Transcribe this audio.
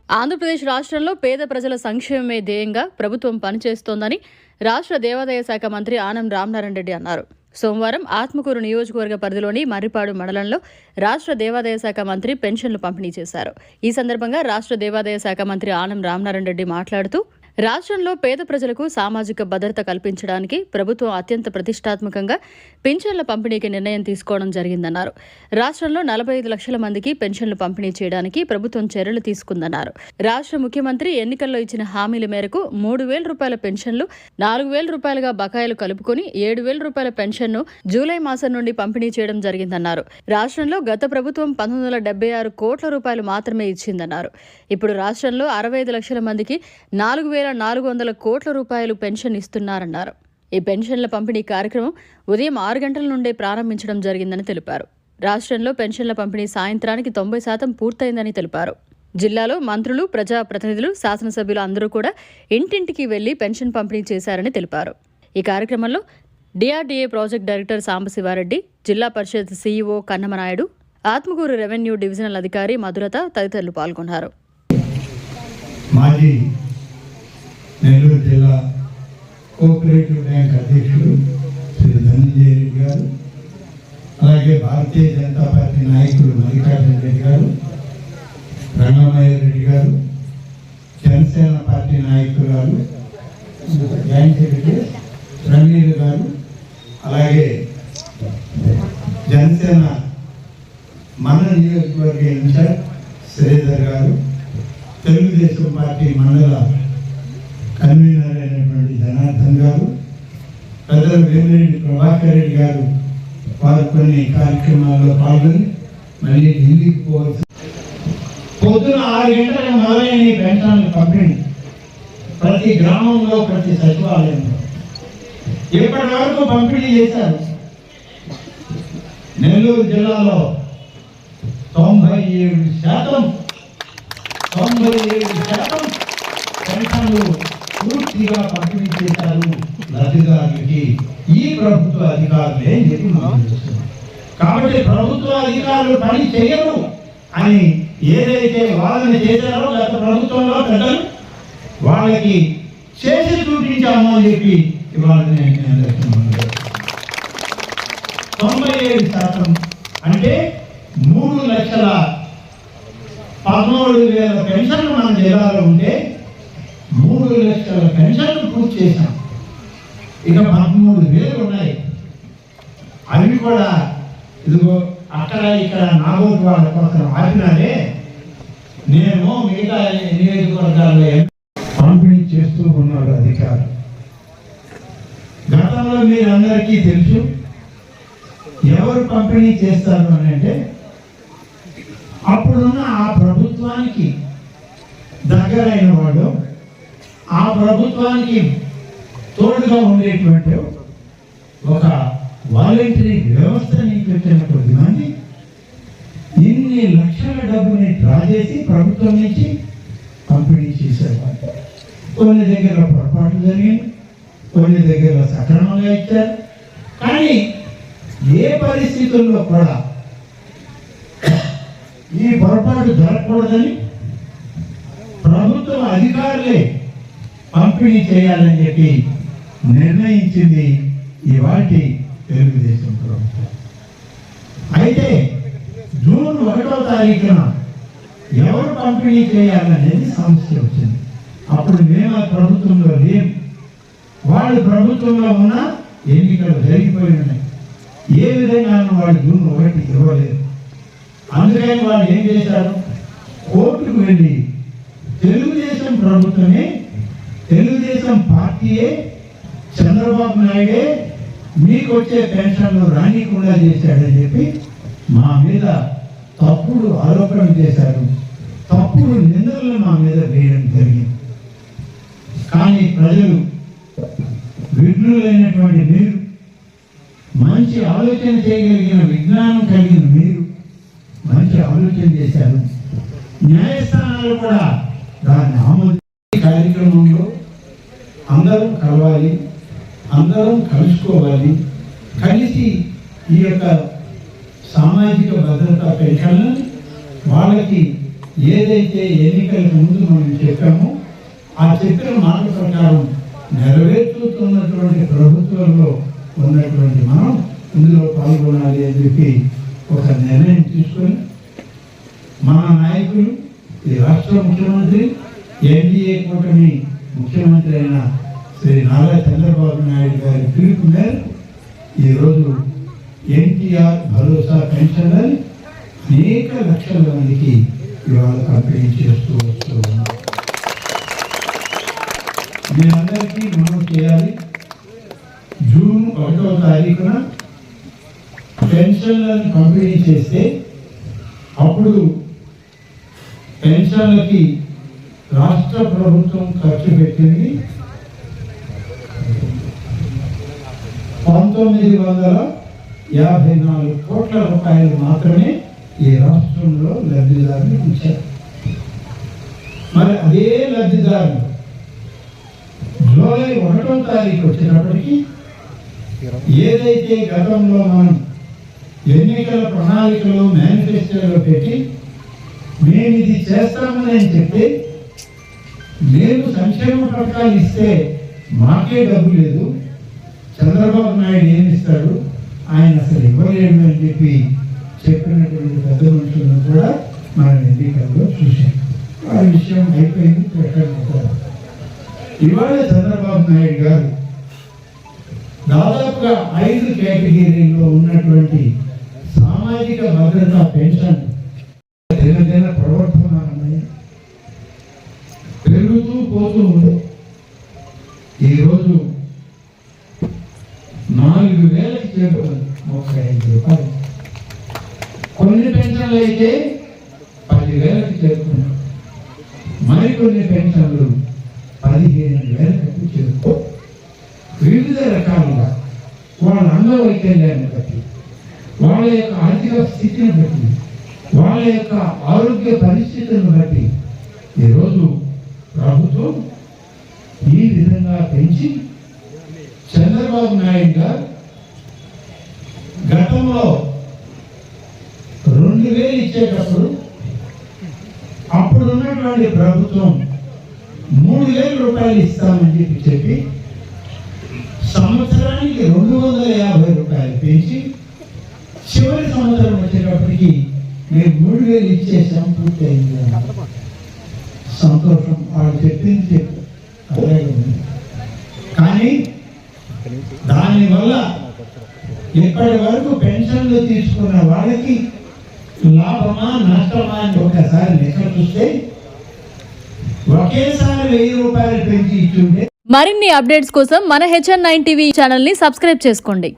ఆంధ్రప్రదేశ్ రాష్ట్రంలో పేద ప్రజల సంక్షేమమే ధ్యేయంగా ప్రభుత్వం పనిచేస్తోందని రాష్ట్ర దేవాదాయ శాఖ మంత్రి ఆనం రామనారాయణ రెడ్డి అన్నారు. సోమవారం ఆత్మకూరు నియోజకవర్గ పరిధిలోని మర్రిపాడు మండలంలో రాష్ట్ర దేవాదాయ శాఖ మంత్రి పెన్షన్లు పంపిణీ చేశారు. ఈ సందర్భంగా రాష్ట్ర దేవాదాయ శాఖ మంత్రి ఆనం రామనారాయణ రెడ్డి మాట్లాడుతూ, రాష్ట్రంలో పేద ప్రజలకు సామాజిక భద్రత కల్పించడానికి ప్రభుత్వం అత్యంత ప్రతిష్టాత్మకంగా పెన్షన్ల పంపిణీకి నిర్ణయం తీసుకోవడం జరిగిందన్నారు. రాష్ట్రంలో 45 లక్షల మందికి పెన్షన్లు పంపిణీ చేయడానికి ప్రభుత్వం చర్యలు తీసుకుందన్నారు. రాష్ట్ర ముఖ్యమంత్రి ఎన్నికల్లో ఇచ్చిన హామీల మేరకు 3,000 రూపాయల పెన్షన్లు 4,000 రూపాయలుగా బకాయిలు కలుపుకొని 7,000 రూపాయల పెన్షన్ను జూలై మాసం నుండి పంపిణీ చేయడం జరిగిందన్నారు. రాష్ట్రంలో గత ప్రభుత్వం 1976 కోట్ల రూపాయలు మాత్రమే ఇచ్చిందన్నారు. ఇప్పుడు రాష్ట్రంలో 65 లక్షల మందికి 4,400 కోట్ల రూపాయలు పెన్షన్ ఇస్తున్నారన్నారు. ఈ పెన్షన్ల పంపిణీ కార్యక్రమం ఉదయం 6 గంటల నుండే ప్రారంభించడం జరిగిందని తెలిపారు. రాష్ట్రంలో పెన్షన్ల పంపిణీ సాయంత్రానికి 90% పూర్తయిందని తెలిపారు. జిల్లాలో మంత్రులు, ప్రజా ప్రతినిధులు, శాసనసభ్యులు అందరూ కూడా ఇంటింటికి వెళ్లి పెన్షన్ పంపిణీ చేశారని తెలిపారు. ఈ కార్యక్రమంలో DRDA project director Sambasivareddy, Zilla Parishad CEO Kannamanaidu, Atmakur revenue divisional అధికారి మధురత తదితరులు పాల్గొన్నారు. నెల్లూరు జిల్లా కోఆపరేటివ్ బ్యాంక్ అధ్యక్షుడు శ్రీ ధనంజయ రెడ్డి గారు, అలాగే భారతీయ జనతా పార్టీ నాయకులు మల్లికార్జున రెడ్డి గారు, రంగమయ్య రెడ్డి గారు, జనసేన పార్టీ నాయకురాలు బ్యాంక్ సెక్రటరీ రంగీలు గారు, అలాగే జనసేన మన నియోజకవర్గ ఇన్ఛార్జ్ శ్రీధర్ గారు, తెలుగుదేశం పార్టీ మండల కన్వీనర్ అయినటువంటి జనార్దన్ గారు, పెద్దలు వేమిరెడ్డి ప్రభాకర్ రెడ్డి గారు, వారు కొన్ని కార్యక్రమాల్లో పాల్గొని మళ్ళీ ఢిల్లీకి పోవచ్చు. పొద్దున 6 గంటలకు మొదలైన పెన్షన్లు పంపిణీ ప్రతి గ్రామంలో, ప్రతి సచివాలయంలో ఇప్పటి వరకు పంపిణీ చేశారు. నెల్లూరు జిల్లాలో 97% పెన్షన్లు పూర్తిగా పంపిణీ చేశారు లబ్ధిదారులకి ఈ ప్రభుత్వ అధికారులే చెప్పి మనం చూస్తున్నాం. కాబట్టి ప్రభుత్వ అధికారులు పని చేయరు అని ఏదైతే వాదన చేశారో గత ప్రభుత్వంలో పెద్దలు, వాళ్ళకి చేసి చూపించాము అని చెప్పి ఇవాళ 97% అంటే 3,13,000 పెన్షన్లు మన జిల్లాలో ఉంటే 3 లక్షల పెన్షన్లు పూర్తి చేశాం. ఇక 13,000 ఉన్నాయి. అవి కూడా ఇదిగో అక్కడ ఇక్కడ నాగోటి వాళ్ళ కోసం ఆపినారే, నేను మిగతా నియోజకవర్గాల్లో పంపిణీ చేస్తూ ఉన్నారు అధికారులు. గతంలో మీరందరికీ తెలుసు ఎవరు పంపిణీ చేస్తారు అని అంటే, అప్పుడున్న ఆ ప్రభుత్వానికి దగ్గరైన వాడు, ఆ ప్రభుత్వానికి తోడుగా ఉండేటువంటి ఒక వాలంటరీ వ్యవస్థ నుంచి వచ్చిన కొద్దిమంది ఇన్ని లక్షల డబ్బుని డ్రా చేసి ప్రభుత్వం నుంచి పంపిణీ చేసేవారు. కొన్ని దగ్గర పొరపాట్లు జరిగింది, కొన్ని దగ్గర సక్రమంగా ఇచ్చారు. కానీ ఏ పరిస్థితుల్లో కూడా ఈ పొరపాటు జరగకూడదని ప్రభుత్వం అధికారులే పంపిణీ చేయాలని చెప్పి నిర్ణయించింది ఇవాటి తెలుగుదేశం ప్రభుత్వం. అయితే జూన్ 1వ తారీఖున ఎవరు పంపిణీ చేయాలనేది సమస్య వచ్చింది. అప్పుడు మేము ఆ ప్రభుత్వంలో లేము. వాళ్ళు ప్రభుత్వంలో ఉన్న ఎన్నికలు జరిగిపోయి ఉన్నాయి. ఏ విధంగా వాళ్ళు జూన్ 1 ఇవ్వలేదు. అందుకని వాళ్ళు ఏం చేశారు, కోర్టుకు వెళ్ళి తెలుగుదేశం ప్రభుత్వమే, తెలుగుదేశం పార్టీయే, చంద్రబాబు నాయుడే మీకు వచ్చే పెన్షన్లు రానికుండా చేశాడని చెప్పి మా మీద తప్పుడు ఆరోపణలు చేశారు. తప్పుడు నిందలను మా మీద వేయడం జరిగింది. కానీ ప్రజలు విఘ్నులైనటువంటి మీరు, మంచి ఆలోచన చేయగలిగిన విజ్ఞానం కలిగిన మీరు మంచి ఆలోచన చేశారు. న్యాయస్థానాలు కూడా దాన్ని ఆమోదించి కార్యక్రమంలో అందరం కలవాలి, అందరం కలుసుకోవాలి, కలిసి ఈ యొక్క సామాజిక భద్రతా పెన్షన్లను వాళ్ళకి ఏదైతే ఎన్నికలకు ముందు మనం చెప్పామో ఆ చెప్పిన మాట ప్రకారం నెరవేర్చుతున్నటువంటి ప్రభుత్వంలో ఉన్నటువంటి మనం ఇందులో పాల్గొనాలి అని చెప్పి ఒక నిర్ణయం తీసుకొని మన నాయకులు ఈ రాష్ట్ర ముఖ్యమంత్రి ఎన్డీఏ కూటమి ముఖ్యమంత్రి అయిన శ్రీ నారా చంద్రబాబు నాయుడు గారి పిలుపు మేరకు ఈరోజు ఎన్టీఆర్ భరోసా పెన్షన్ అనేక లక్షల మందికి ఇవాళ పంపిణీ చేస్తూ వస్తూ ఉన్నాం. మీ అందరికీ మనం చేయాలి. జూన్ 1వ తారీఖున పెన్షన్లను పంపిణీ చేస్తే అప్పుడు పెన్షన్లకి రాష్ట్ర ప్రభుత్వం ఖర్చు పెట్టింది 1954 కోట్ల రూపాయలు మాత్రమే ఈ రాష్ట్రంలో లబ్ధిదారులు ఇచ్చారు. మరి అదే లబ్ధిదారులు జూలై 1వ తారీఖు వచ్చినప్పటికీ ఏదైతే గతంలో మనం ఎన్నికల ప్రణాళికలో మేనిఫెస్టోలో పెట్టి మేము ఇది చేస్తామని చెప్తే మేము సంక్షేమ పథకాలు ఇస్తే మాకే డబ్బు లేదు, చంద్రబాబు నాయుడు ఏమి ఇస్తాడు, ఆయన అసలు ఇవ్వలేడు అని చెప్పి చెప్పినటువంటి పెద్ద మనుషులను కూడా మనం ఎన్నికల్లో చూసాం. ఆ విషయం అయిపోయింది. ఇవాళ చంద్రబాబు నాయుడు గారు దాదాపుగా 5 కేటగిరీల్లో ఉన్నటువంటి సామాజిక భద్రతా పెన్షన్ దినదిన ప్రవర్తమానమై పెరుగుతూ పోతూ ఉంది. ఈరోజు 4,000కి చేరుకుంది 35 రూపాయలు. కొన్ని పెన్షన్లు అయితే 10,000కి చేరుకున్నాయి. మరికొన్ని పెన్షన్లు 15,000కి చేరుకో. వివిధ రకాలుగా వాళ్ళ అంగవైకల్యాన్ని బట్టి, వాళ్ళ యొక్క ఆర్థిక స్థితిని బట్టి, వాళ్ళ యొక్క ఆరోగ్య పరిస్థితులను బట్టి ఈరోజు ప్రభుత్వం ఈ విధంగా పెంచి చంద్రబాబు నాయుడు గారు గతంలో 2,000 ఇచ్చేటప్పుడు అప్పుడు ఉన్నటువంటి ప్రభుత్వం 3,000 రూపాయలు ఇస్తామని చెప్పి సంవత్సరానికి 250 రూపాయలు పెంచి చివరి సంవత్సరం వచ్చేటప్పటికి మేము 3,000 ఇచ్చేసాం, పూర్తయింది. సంతోషం, వాళ్ళు చెప్పింది చెప్పు. కానీ దానివల్ల ఇప్పటి వరకు పెన్షన్లు తీసుకున్న వాళ్ళకి లాభమా నష్టమా అని ఒకసారి లెక్క చూస్తే ఒకేసారి 1,000 రూపాయలు పెంచి ఇచ్చుంటే. మరిన్ని అప్డేట్స్ కోసం మన HN9 టీవీ ఛానల్ ని సబ్స్క్రైబ్ చేసుకోండి.